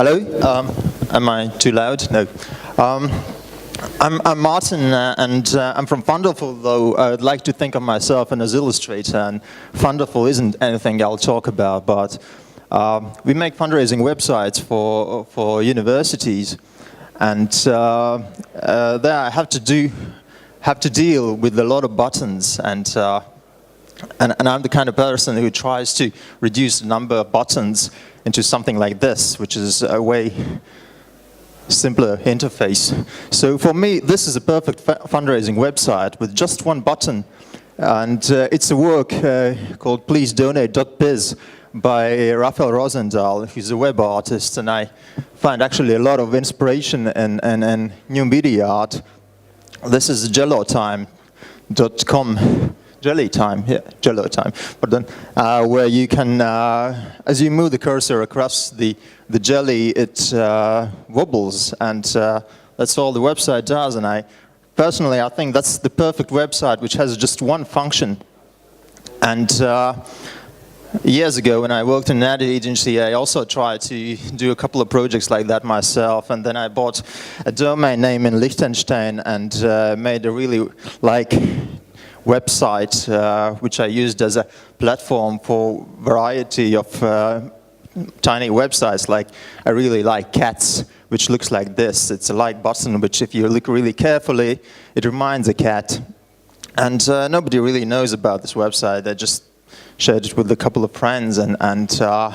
Hello, am I too loud? No. I'm Martin, and I'm from Funderful, though I'd like to think of myself as illustrator, and Funderful isn't anything I'll talk about, but we make fundraising websites for universities, and there I have to deal with a lot of buttons, and I'm the kind of person who tries to reduce the number of buttons into something like this, which is a way simpler interface. So for me, this is a perfect fundraising website with just one button. And it's a work called pleasedonate.biz by Raphael Rosendahl, who's a web artist. And I find actually a lot of inspiration in new media art. This is jellotime.com. Jelly time, yeah, Jello time. But then, where you can, as you move the cursor across the jelly, it wobbles, and that's all the website does. And I think that's the perfect website, which has just one function. And years ago, when I worked in an ad agency, I also tried to do a couple of projects like that myself. And then I bought a domain name in Liechtenstein and made a really website, which I used as a platform for variety of tiny websites. Like, I really like cats, which looks like this. It's a like button, which if you look really carefully, it reminds a cat. And nobody really knows about this website. I just shared it with a couple of friends, yeah,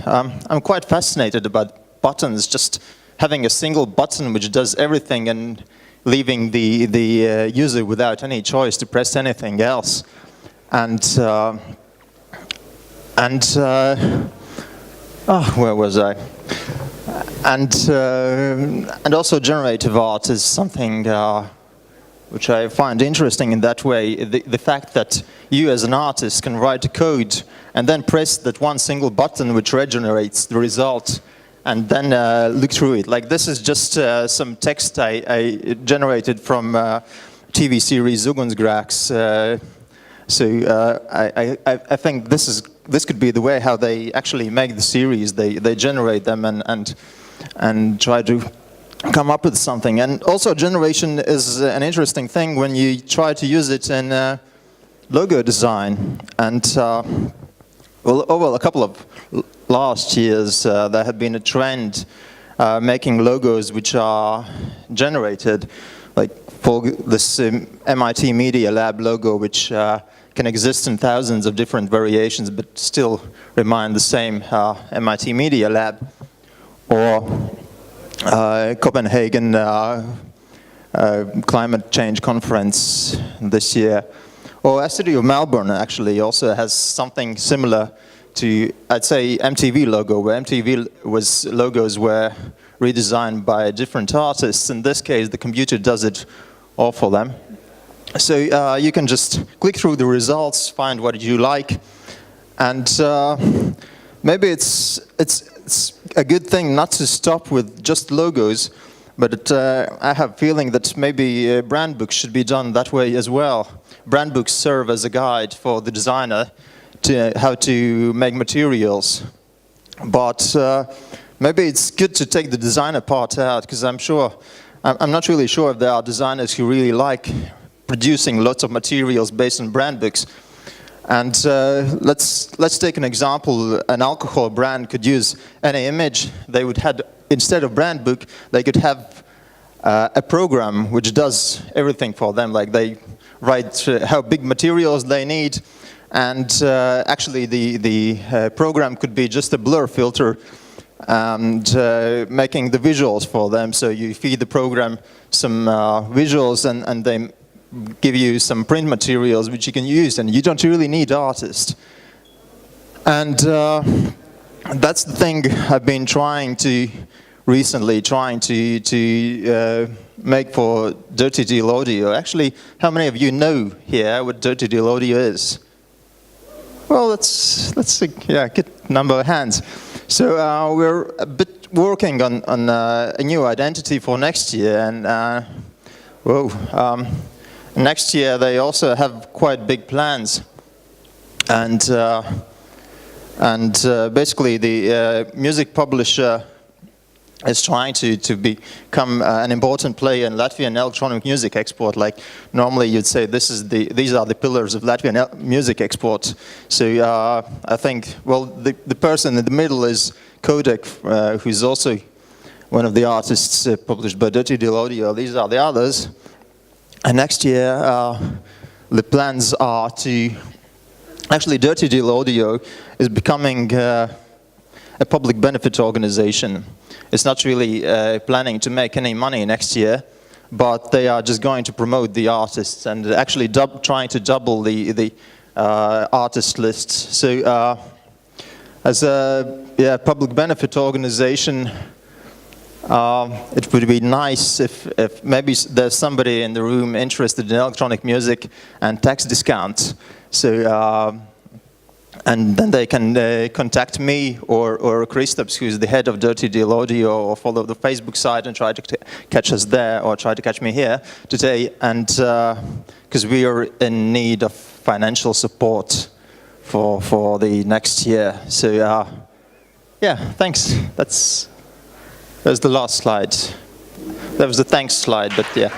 I'm quite fascinated about buttons. Just having a single button which does everything and leaving the user without any choice to press anything else. Where was I? And also generative art is something which I find interesting in that way. The fact that you as an artist can write a code and then press that one single button which regenerates the result, and then look through it. Like, this is just some text I generated from TV series Ugunsgrēks. I think this could be the way how they actually make the series. They generate them and try to come up with something. And also, generation is an interesting thing when you try to use it in logo design. And over a couple of last years, there had been a trend making logos which are generated, like for this MIT Media Lab logo, which can exist in thousands of different variations, but still remain the same MIT Media Lab, or Copenhagen Climate Change Conference this year. Or City of Melbourne actually also has something similar to, I'd say, MTV logo, where MTV logos were redesigned by different artists. In this case, the computer does it all for them. So you can just click through the results, find what you like, and maybe it's a good thing not to stop with just logos, but I have a feeling that maybe brand books should be done that way as well. Brand books serve as a guide for the designer to how to make materials, but maybe it's good to take the designer part out, because I'm not really sure if there are designers who really like producing lots of materials based on brand books. And let's take an example. An alcohol brand could use any image. They would have, instead of brand book, they could have a program which does everything for them. Like, they write how big materials they need, and actually the program could be just a blur filter and making the visuals for them. So you feed the program some visuals, and they give you some print materials which you can use, and you don't really need artists. And that's the thing I've been trying to make for Dirty Deal Audio. Actually, how many of you know here what Dirty Deal Audio is? Well, let's see, yeah, good number of hands. So we're a bit working on a new identity for next year, and next year they also have quite big plans, and And basically the music publisher is trying to become an important player in Latvian electronic music export. Like normally you'd say these are the pillars of Latvian music export. So I think, well, the person in the middle is Kodak, who's also one of the artists published by Dirty Deal Audio. These are the others. And next year the plans are to, actually Dirty Deal Audio is becoming a public benefit organization. It's not really planning to make any money next year, but they are just going to promote the artists and actually trying to double the artist list. So as a public benefit organization, it would be nice if maybe there's somebody in the room interested in electronic music and tax discounts. So and then they can contact me or Kristaps, who's the head of Dirty Deal Audio, or follow the Facebook site and try to catch us there, or try to catch me here today. And because we are in need of financial support for the next year. So yeah, thanks. That's the last slide. That was the thanks slide, but yeah.